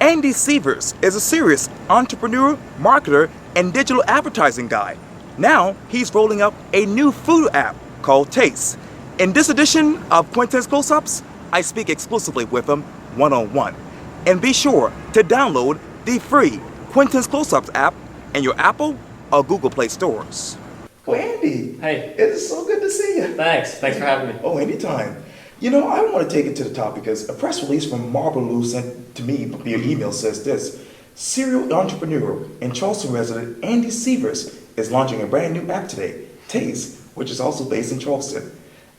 Andy Seavers is a serious entrepreneur, marketer, and digital advertising guy. Now he's rolling up a new food app called Taste. In this edition of Quintin's Close-Ups, I speak exclusively with him one-on-one. And be sure to download the free Quintin's Close-Ups app in your Apple or Google Play stores. Oh, Andy. Hey. It's so good to see you. Thanks for having me. Oh, anytime. You know, I want to take it to the top because a press release from Marble sent to me via email says this: serial entrepreneur and Charleston resident Andy Seavers is launching a brand new app today, Taste, which is also based in Charleston.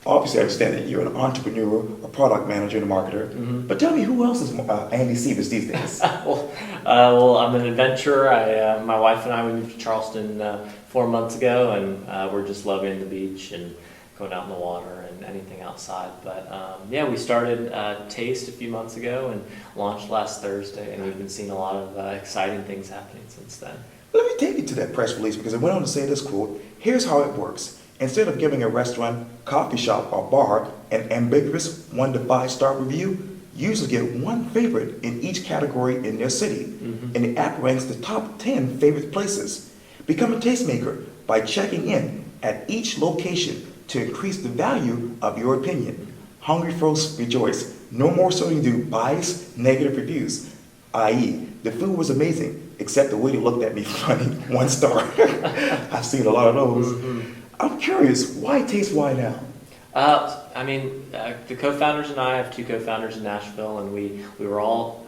Obviously, I understand that you're an entrepreneur, a product manager, and a marketer. Mm-hmm. But tell me, who else is Andy Seavers these days? Well, I'm an adventurer. My wife and I, we moved to Charleston 4 months ago, and we're just loving the beach and going out in the water and anything outside. But yeah, we started Taste a few months ago and launched last Thursday, and we've been seeing a lot of exciting things happening since then. Let me take you to that press release because it went on to say this quote: here's how it works. Instead of giving a restaurant, coffee shop, or bar an ambiguous 1 to 5 star review, users get one favorite in each category in their city. Mm-hmm. And the app ranks the top 10 favorite places. Become a tastemaker by checking in at each location to increase the value of your opinion. Hungry folks rejoice. No more sodium to bias negative reviews, i.e., the food was amazing, except the waiter looked at me funny, 1 star. I've seen a lot of those. Mm-hmm. I'm curious, why Taste, why now? The co-founders and I have 2 co-founders in Nashville, and we were all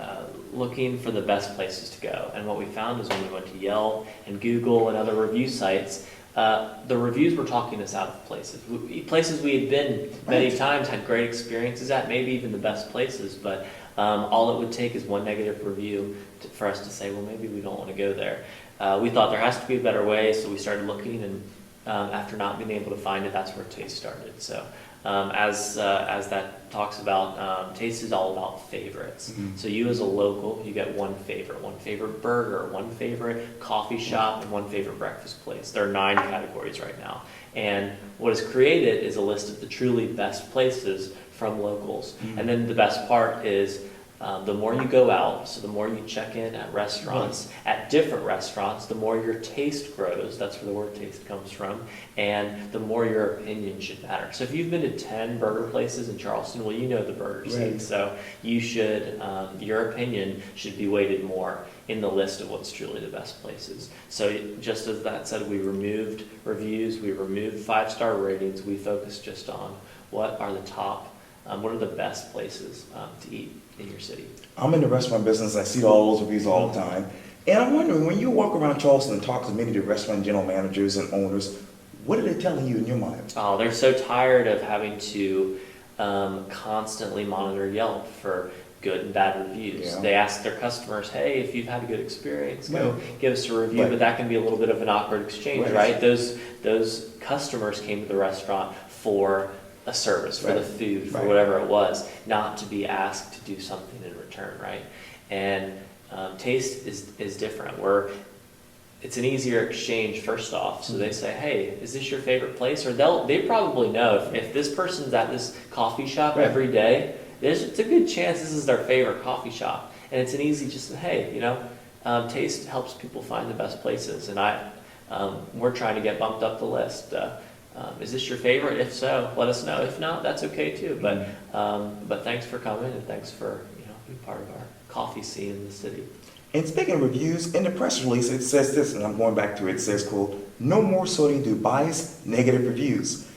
looking for the best places to go. And what we found is when we went to Yelp and Google and other review sites, the reviews were talking us out of places. Places we had been many times, had great experiences at, maybe even the best places, but all it would take is one negative review for us to say, well, maybe we don't want to go there. We thought there has to be a better way, so we started looking, and after not being able to find it, that's where Taste started. So as that talks about, Taste is all about favorites. Mm-hmm. So you as a local, you get one favorite burger, one favorite coffee shop, and one favorite breakfast place. There are 9 categories right now. And what is created is a list of the truly best places from locals. Mm-hmm. And then the best part is the more you go out, so the more you check in at restaurants, at different restaurants, the more your taste grows. That's where the word taste comes from. And the more your opinion should matter. So if you've been to 10 burger places in Charleston, well, you know the burger scene. Right. So you should, your opinion should be weighted more in the list of what's truly the best places. So just as that said, we removed reviews, we removed 5-star ratings. We focused just on what are the top, what are the best places to eat in your city. I'm in the restaurant business. I see all those reviews all the time. And I'm wondering, when you walk around Charleston and talk to many of the restaurant general managers and owners, what are they telling you in your mind? Oh, they're so tired of having to constantly monitor Yelp for good and bad reviews. Yeah. They ask their customers, hey, if you've had a good experience, go give us a review, but that can be a little bit of an awkward exchange, right? Those customers came to the restaurant for a service, for the food, for whatever it was, not to be asked to do something in return, right? And Taste is different. It's an easier exchange first off. So they say, hey, is this your favorite place? Or they probably know if this person's at this coffee shop every day, it's a good chance this is their favorite coffee shop. And it's an easy just, hey, Taste helps people find the best places. And we're trying to get bumped up the list. Is this your favorite? If so, let us know. If not, that's okay too. But thanks for coming, and thanks for being part of our coffee scene in the city. And speaking of reviews, in the press release it says this, and I'm going back to it. It says, quote, no more sodium to bias negative reviews.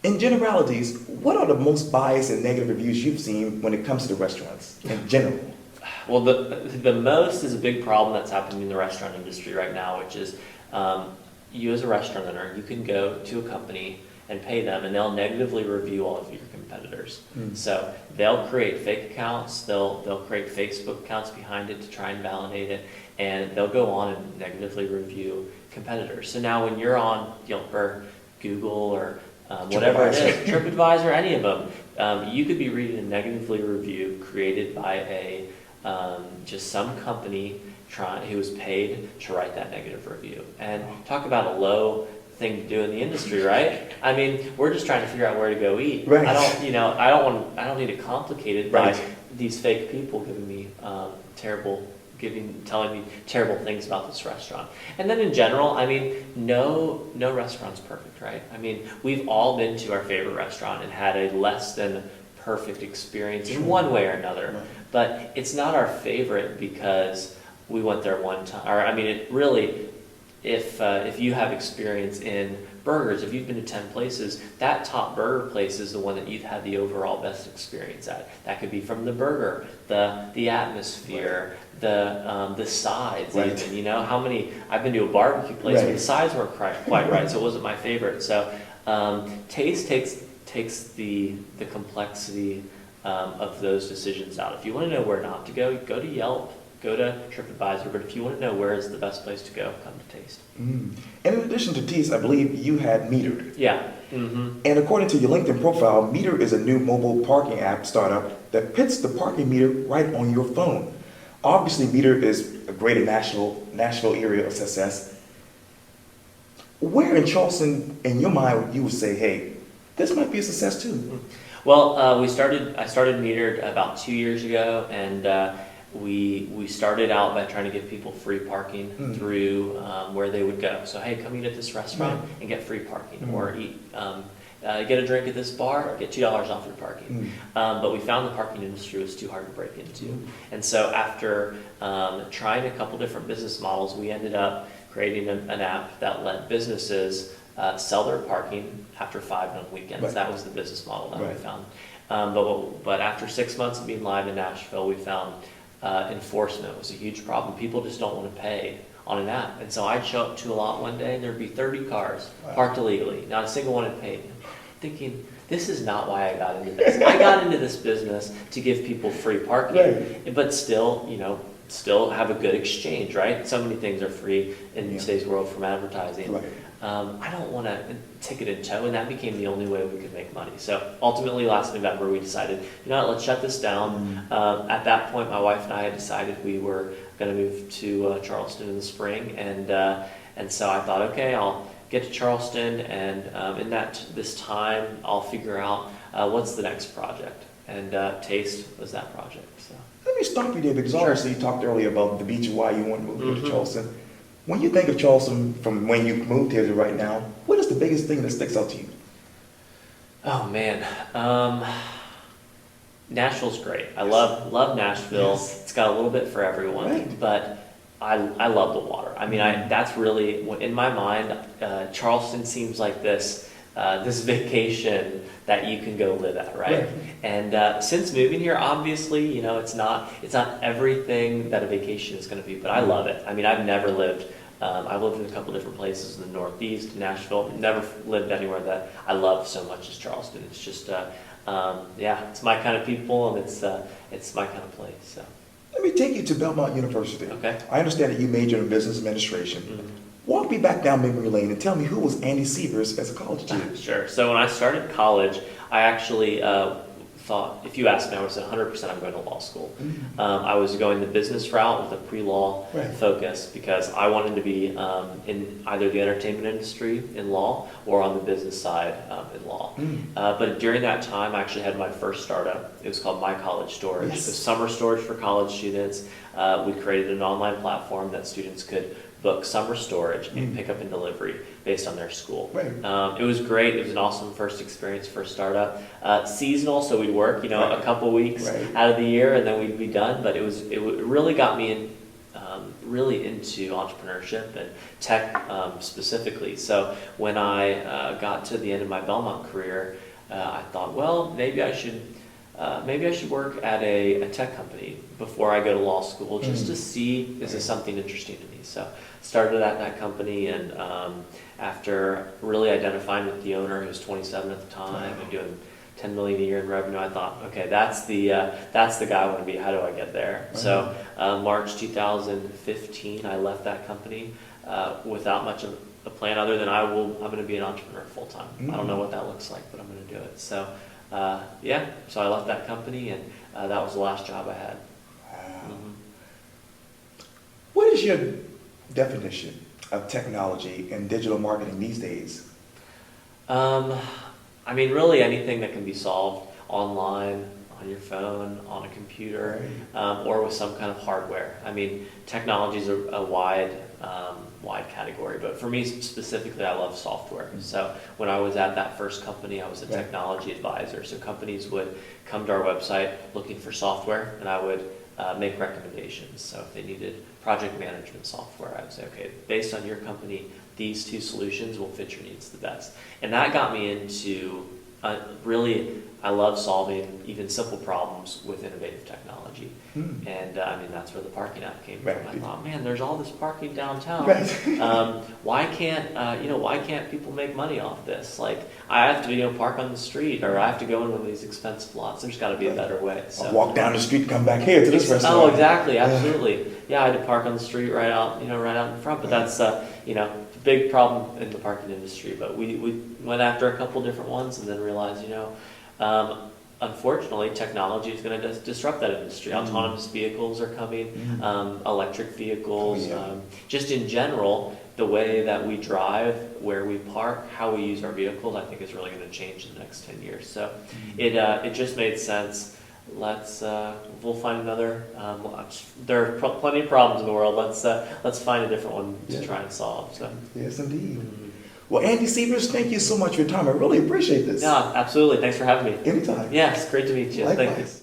In generalities, what are the most biased and negative reviews you've seen when it comes to the restaurants in general? Well, the most is a big problem that's happening in the restaurant industry right now, which is you as a restaurant owner, you can go to a company and pay them, and they'll negatively review all of your competitors. So they'll create fake accounts, they'll create Facebook accounts behind it to try and validate it, and they'll go on and negatively review competitors. So now when you're on Yelp or Google or whatever it is, TripAdvisor, any of them, you could be reading a negatively review created by just some company who was paid to write that negative review. And talk about a low thing to do in the industry, right? I mean, we're just trying to figure out where to go eat. Right. I don't need it complicated by these fake people giving me telling me terrible things about this restaurant. And then in general, I mean, no restaurant's perfect, right? I mean, we've all been to our favorite restaurant and had a less than perfect experience in one way or another. Right. But it's not our favorite because we went there one time. Or I mean, it really, if you have experience in burgers, if you've been to 10 places, that top burger place is the one that you've had the overall best experience at. That could be from the burger, the atmosphere, the sides, Right. even. You know, how many? I've been to a barbecue place where Right. the sides weren't quite right, so it wasn't my favorite. So taste takes the complexity of those decisions out. If you want to know where not to go to Yelp. Go to TripAdvisor, but if you want to know where is the best place to go, come to Taste. And in addition to Taste, I believe you had Metered. Yeah. Mm-hmm. And according to your LinkedIn profile, Meter is a new mobile parking app startup that puts the parking meter right on your phone. Obviously, Meter is a great national area of success. Where in Charleston, in your mind, you would say, hey, this might be a success too? Well, I started Metered about 2 years ago, and we started out by trying to give people free parking through where they would go. So, hey, come eat at this restaurant and get free parking, or eat, get a drink at this bar, get $2 off your parking. But we found the parking industry was too hard to break into. And so after trying a couple different business models, we ended up creating an app that let businesses sell their parking after 5 on weekends. Right. That was the business model that we Right. found. But after 6 months of being live in Nashville, we found enforcement was a huge problem. People just don't want to pay on an app. And so I'd show up to a lot one day and there'd be 30 cars parked illegally. Not a single one had paid. Thinking, this is not why I got into this. I got into this business to give people free parking, Right. but still, still have a good exchange, right? So many things are free in today's world from advertising. Right. I don't want to ticket in tow, and that became the only way we could make money. So ultimately, last November, we decided, let's shut this down. At that point, my wife and I had decided we were going to move to Charleston in the spring, and so I thought, okay, I'll get to Charleston, and in this time, I'll figure out what's the next project. And Taste was that project. So Let me stop you there because obviously you talked earlier about the beach and why you want to move to Mhm. Charleston. When you think of Charleston from when you moved here to right now, what is the biggest thing that sticks out to you? Oh man, Nashville's great. I love Nashville. Yes. It's got a little bit for everyone, Right. but I love the water. I mean, that's really in my mind. Charleston seems like this vacation that you can go live at, right? Right. And since moving here, obviously, it's not everything that a vacation is going to be, but I love it. I mean, I've never lived. I've lived in a couple different places in the Northeast, Nashville. Never lived anywhere that I love so much as Charleston. It's just, it's my kind of people, and it's my kind of place. So. Let me take you to Belmont University. Okay. I understand that you majored in business administration. Mhm. Walk me back down memory lane and tell me who was Andy Seavers as a college student. Sure. So when I started college, I actually thought, if you asked me, I would say 100% I'm going to law school. I was going the business route with a pre-law Right. focus because I wanted to be in either the entertainment industry in law or on the business side in law. But during that time, I actually had my first startup. It was called My College Storage. Yes. It was summer storage for college students. We created an online platform that students could book summer storage and pick up and delivery based on their school. Right. It was great. It was an awesome first experience for a startup. Seasonal, so we'd work, Right. a couple weeks Right. out of the year, and then we'd be done. But it really got me really into entrepreneurship and tech specifically. So when I got to the end of my Belmont career, I thought, well, maybe I should work at a tech company before I go to law school, just to see, is this something interesting to me? So started at that company, and after really identifying with the owner, who was 27 at the time, and doing $10 million a year in revenue, I thought, okay, that's the guy I want to be. How do I get there? So March 2015, I left that company without much of a plan other than I'm going to be an entrepreneur full time. I don't know what that looks like, but I'm going to do it. So so I left that company, and that was the last job I had. Wow. What is your definition of technology and digital marketing these days? I mean, really anything that can be solved online on your phone, on a computer, or with some kind of hardware. I mean, technology is a wide category, but for me specifically, I love software. So when I was at that first company, I was a technology advisor. So companies would come to our website looking for software, and I would make recommendations. So if they needed project management software, I would say, okay, based on your company, these two solutions will fit your needs the best. And that got me into really, I love solving even simple problems with innovative technology. And I mean, that's where the parking app came from. I thought, man, there's all this parking downtown. Why can't people make money off this? Like, I have to park on the street, or I have to go in one of these expensive lots. There's got to be a better way. So I'll walk down the street and come back here to this restaurant. Oh, exactly, absolutely. Yeah, I had to park on the street right out in front. But that's a big problem in the parking industry. But we went after a couple different ones, and then realized, unfortunately, technology is going to disrupt that industry. Autonomous vehicles are coming, electric vehicles, just in general, the way that we drive, where we park, how we use our vehicles, I think is really going to change in the next 10 years. So it just made sense. We'll find another. There are plenty of problems in the world. Let's find a different one to try and solve. So. Yes, indeed. Well, Andy Seavers, thank you so much for your time. I really appreciate this. Yeah, absolutely. Thanks for having me. Anytime. Yes, great to meet you. Likewise. Thank you.